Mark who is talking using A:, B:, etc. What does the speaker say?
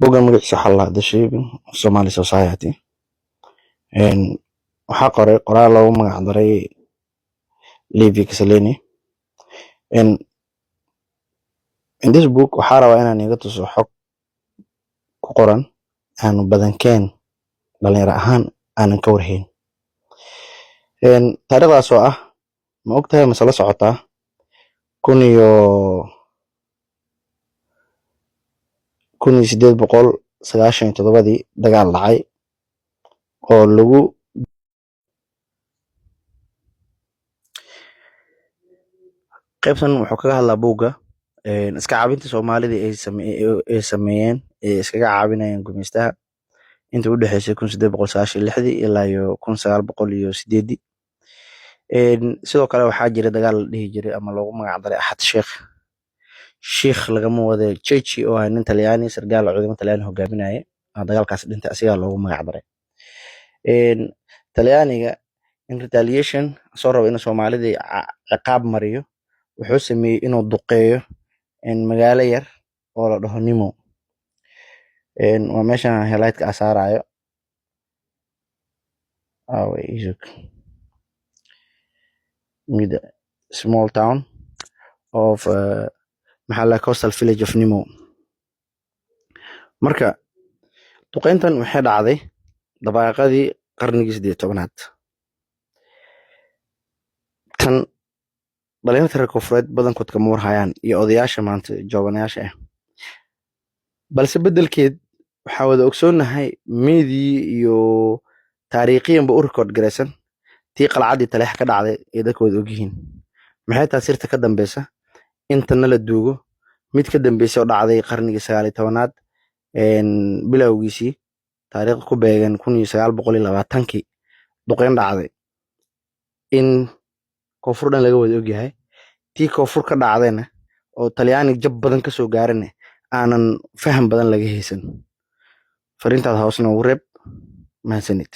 A: Boggan magaciisa waxaa la The Shaping of Somali Society. Waxaa qoray qoraal loogu magac daray Levi Kiseleni. In this book waxaa rabaa inaan iga tuso xog ku qoran aanu badankeen dhalinyaro ahaan aanan ka warhayn. Taariikhdaas oo ah ma ogtahay mase la socotaa 1897 dagaal dhacay oo lagu qaybtan wuxuu kaga hadlaa buugga iska caabinta Soomaalida ay sameeyeen iskaga caabinayaan gumeystaha inta u dhaxaysay 1896 ilaa iyo 1908. Sidoo kale waxaa jira dagaal la dhihi jiray ama loogu magac daray Axad Sheikh lagama wada Chechi oo ah nin Talyaani sargaal ciidamada Talyaani hogaaminaya dagaalkaas dhintay asigaa loogu magac daray. Talyaaniga in retaliation soo rabo in Soomaalida ciqaab mariyo wuxuu sameeyay inuu duqeeyo magaalo yar oo la dhaho Nimo. Waa meeshan highlight-ka asaarayo small town of coastal village of Nimo. Marka duqeyntan waxay dhacday dabaaqadii qarnigii 18aad. Tan dhalinyarada reer koonfureed badankood kama warhayaan iyo odayaasha maanta jooganayaasha ah, balse beddelkeed waxaa wada ogsoonahay meedii iyo taariikhiyanba u record garaysan tii qalcadii Taleex ka dhacday ee dadka wada ogyihiin. Maxay tahay sirta ka dambeysa intana la duugo mid ka dambeysay oo dhacday qarnigii 19aad bilowgiisii taariikhda ku beegan 1920kii duqeyn dhacday in koonfur dhan laga wada ogyahay tii koonfur ka dhacdayna oo Talyaani jab badan ka soo gaarana aanan faham badan laga haysan. Fariintaada hoosna ugu reeb mahadsanid.